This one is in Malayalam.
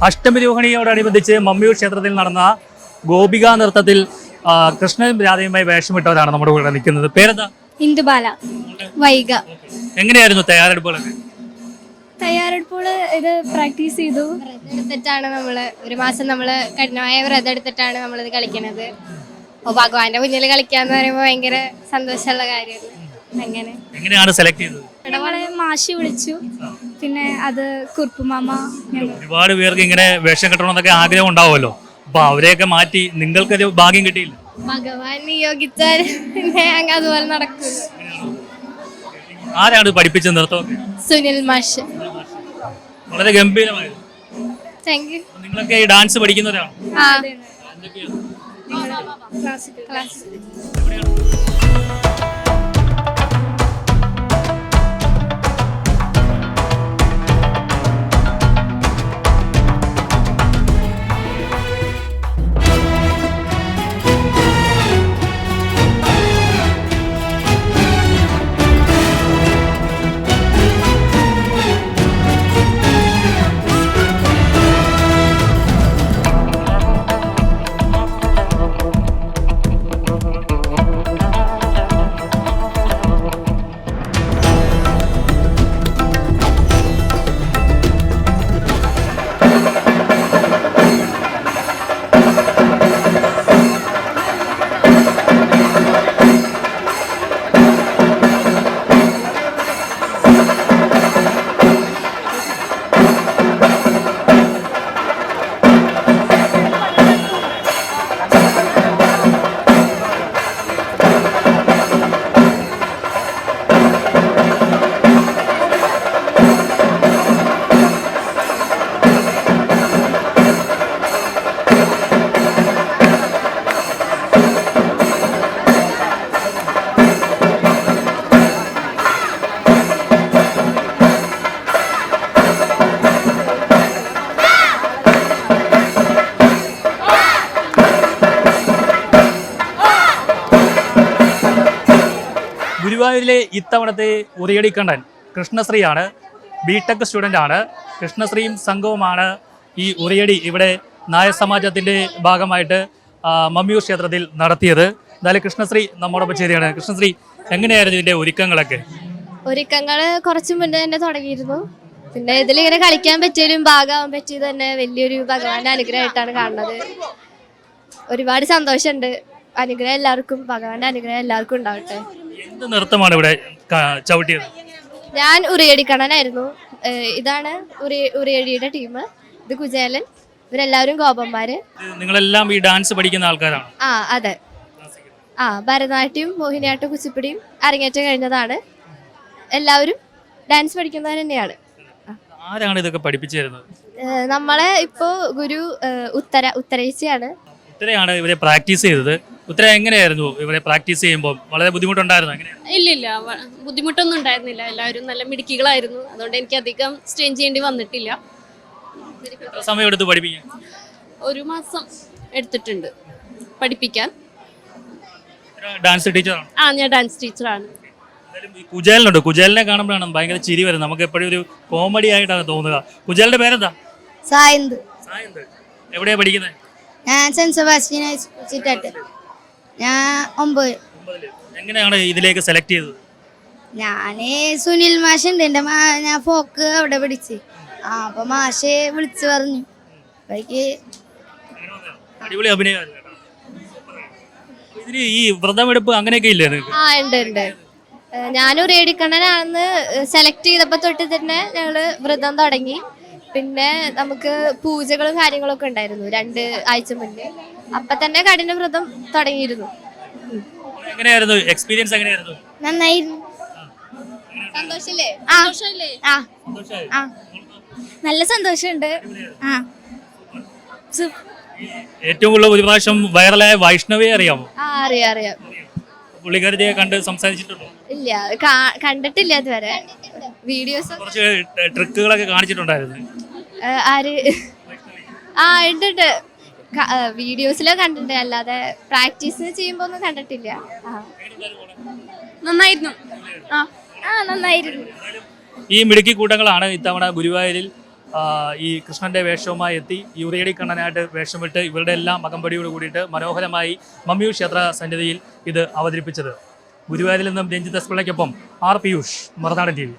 അഷ്ടമി രോഹിണിയോടനുബന്ധിച്ച് മമ്മിയൂർ ക്ഷേത്രത്തിൽ നടന്ന ഗോപികാ നൃത്തത്തിൽ കൃഷ്ണനും രാധയുമായി വേഷമിട്ടവരാണ് നമ്മുടെ കൂടെ നിൽക്കുന്നത്. പേരെന്താ? ഇന്ദുബാല. വൈഗ. എങ്ങനെയായിരുന്നു തയ്യാറെടുപ്പുകളൊക്കെ? തയ്യാറെടുപ്പുകൾ ഇത് പ്രാക്ടീസ് ചെയ്തു. വ്രതം എടുത്തിട്ടാണ് ഒരു മാസം കഠിനമായ വ്രതം എടുത്തിട്ടാണ് നമ്മളിത് കളിക്കുന്നത്. അപ്പോൾ ഭഗവാന്റെ മുന്നിൽ കളിക്കാന്ന് പറയുമ്പോൾ ഭയങ്കര സന്തോഷമുള്ള കാര്യമാണ്. എങ്ങനെയാണ് സെലക്ട് ചെയ്തത്? നമ്മളെ മാഷി വിളിച്ചു, പിന്നെ അത് കുറുപ്പുമാമ. ഒരുപാട് പേർക്ക് ഇങ്ങനെ വേഷം കെട്ടണമെന്നൊക്കെ ആഗ്രഹം ഉണ്ടാവുമല്ലോ, അപ്പൊ അവരെയൊക്കെ മാറ്റി നിങ്ങൾക്കൊരു ഭാഗ്യം കിട്ടിയില്ല? ഭഗവാൻ നിയോഗിച്ചാൽ പിന്നെ അതുപോലെ നടക്കും. ആരാണ് പഠിപ്പിച്ച നൃത്തമൊക്കെ? സുനിൽ മാഷ്. വളരെ ഗംഭീരമായിരുന്നു. Thank you. നിങ്ങളൊക്കെ ഈ ഡാൻസ് പഠിക്കുന്നവരാണോ? ക്ലാസ്. ഗുരുവായൂരിലെ ഇത്തവണത്തെ ഉറിയടിക്കണ്ടൻ കൃഷ്ണശ്രീയാണ്. ബിടെക് സ്റ്റുഡൻ്റ് ആണ്. കൃഷ്ണശ്രീയും സംഘവുമാണ് ഈ ഉറിയടി ഇവിടെ നായർ സമാജത്തിൻ്റെ ഭാഗമായിട്ട് മമ്മിയൂർ ക്ഷേത്രത്തിൽ നടത്തിയത്. എന്തായാലും കൃഷ്ണശ്രീ നമ്മോടൊപ്പം ചേരുകയാണ്. കൃഷ്ണശ്രീ, എങ്ങനെയായിരുന്നു ഇതിൻ്റെ ഒരുക്കങ്ങളൊക്കെ? ഒരുക്കങ്ങൾ കുറച്ച് മുന്നേ തന്നെ തുടങ്ങിയിരുന്നു. പിന്നെ ഇതിലിങ്ങനെ കളിക്കാൻ പറ്റിയതിലും ഭാഗമാകാൻ പറ്റിയത് തന്നെ വലിയൊരു ഭഗവാന്റെ അനുഗ്രഹമായിട്ടാണ് കാണുന്നത്. ഒരുപാട് സന്തോഷമുണ്ട്. അനുഗ്രഹം എല്ലാവർക്കും, ഭഗവാന്റെ അനുഗ്രഹം എല്ലാവർക്കും ഉണ്ടാവട്ടെ. എന്ത് നൃത്തമാണ് ഇവിടെ ചവിട്ടിയത്? ഞാൻ ഉറിയടിക്കണനായിരുന്നു. ഇതാണ് ഉറിയടിയുടെ ടീം. ഇത് കുചേലൻ. ഇവരെല്ലാവരും ഗോപന്മാര്. നിങ്ങളെല്ലാം ഈ ഡാൻസ് പഠിക്കുന്ന ആൾക്കാരാണ്? അതെ. ഭരതനാട്യം, മോഹിനിയാട്ടം, കുച്ചിപ്പിടിയും അരങ്ങേറ്റം കഴിഞ്ഞതാണ്. എല്ലാവരും ഡാൻസ് പഠിക്കുന്നവർ തന്നെയാണ്. ആരാണ് ഇതൊക്കെ പഠിപ്പിച്ചു തരുന്നത്? നമ്മളെ ഇപ്പോ ഗുരു ഉത്തരേച്ചിയാണ്. ഉത്തരയാണ് ഇവരെ പ്രാക്ടീസ് ചെയ്തത്. ഉത്തര, എങ്ങനെയായിരുന്നു ഇവരെ പ്രാക്ടീസ് ചെയ്യുമ്പോൾ? വളരെ ബുദ്ധിമുട്ടുണ്ടായിരുന്നു? ഇല്ലില്ല, ബുദ്ധിമുട്ടൊന്നും ഉണ്ടായിരുന്നില്ല. എല്ലാവരും നല്ല മിടുക്കികളായിരുന്നു. അതുകൊണ്ട് എനിക്ക് അധികം സ്ട്രെയിൻ ചെയ്യേണ്ടി വന്നിട്ടില്ല. എത്ര സമയം എടുത്ത് പഠിപ്പിക്കാൻ? ഒരു മാസം എടുത്തിട്ടുണ്ട് പഠിപ്പിക്കാൻ. ഡാൻസ് ടീച്ചറാണ്? ഞാൻ ഡാൻസ് ടീച്ചറാണ്. കുചേലനുണ്ട്. കുചേലിനെ കാണുമ്പോഴാണ് ഭയങ്കര ചിരി വരുന്നത്. നമുക്ക് എപ്പോഴും ഒരു കോമഡി ആയിട്ടാണ് തോന്നുക. കുചേലിന്റെ പേരെന്താ? സായന്ത്. എവിടെയാ പഠിക്കുന്നത്? ഞാൻ സെന്റ് സെബാസ്റ്റ്യൻ ചിറ്റാട്ട്. ഞാൻ 9. എങ്ങനെയാണ് ഇതിലേക്ക് സെലക്ട് ചെയ്തത്? ഞാന് സുനിൽ മാഷുണ്ട് എൻ്റെ ഞാൻ ഫോക്ക് അവിടെ പഠിച്ച്. അപ്പൊ മാഷെ വിളിച്ചു പറഞ്ഞു. അടിപൊളി അഭിനയമാണ്. ഇതിന് ഈ വ്രതമെടുപ്പ് അങ്ങനെയൊക്കെ ഇല്ലേ? ഉണ്ട്. ഞാനും റേഡിക്കണ്ണനാണെന്ന് സെലക്ട് ചെയ്തപ്പോൾ തൊട്ട് തന്നെ ഞങ്ങള് വ്രതം തുടങ്ങി. പിന്നെ നമുക്ക് പൂജകളും കാര്യങ്ങളൊക്കെ ഉണ്ടായിരുന്നു 2 ആഴ്ച മുന്നേ. അപ്പൊ തന്നെ കഠിന വ്രതം തുടങ്ങിയിരുന്നു. എങ്ങനെയായിരുന്നു എക്സ്പീരിയൻസ്? എങ്ങനെയായിരുന്നു? നന്നായിരുന്നു. സന്തോഷല്ലേ? നല്ല സന്തോഷമുണ്ട്. ഏറ്റവും കൂടുതൽ ഒരു പ്രാവശ്യം വൈറലായ വൈഷ്ണവിയെ അറിയാമോ? അറിയാം. പുള്ളിക്കാരത്തെ കണ്ട് സംസാരിച്ചിട്ടുണ്ടോ? ഇല്ല, കണ്ടിട്ടില്ല ഇതുവരെ. വീഡിയോസ് കുറച്ച് ട്രിക്കുകളൊക്കെ കാണിച്ചിട്ടുണ്ടായിരുന്നു. ആര്? ഉണ്ട്. വീഡിയോസിലോ കണ്ടിട്ടുണ്ട്, അല്ലാതെ പ്രാക്ടീസ് ചെയ്യുമ്പോ ഒന്നും കണ്ടിട്ടില്ല. നന്നായിരുന്നു. നന്നായിരുന്നു. ഈ മിടുക്കി കൂട്ടങ്ങളാണ് ഇത്തവണ ഗുരുവായൂരിൽ ഈ കൃഷ്ണൻ്റെ വേഷവുമായി എത്തി ഈ ഉറിയടി കണ്ണനായിട്ട് വേഷമിട്ട് ഇവരുടെ എല്ലാം അകമ്പടിയോട് കൂടിയിട്ട് മനോഹരമായി മമ്മിയൂർ ക്ഷേത്ര സന്നിധിയിൽ ഇത് അവതരിപ്പിച്ചത്. ഗുരുവായൂരിൽ നിന്നും രഞ്ജിത്ത് എസ് പിള്ളയ്ക്കൊപ്പം ആർ പിയൂഷ്, മറുനാടൻ TV.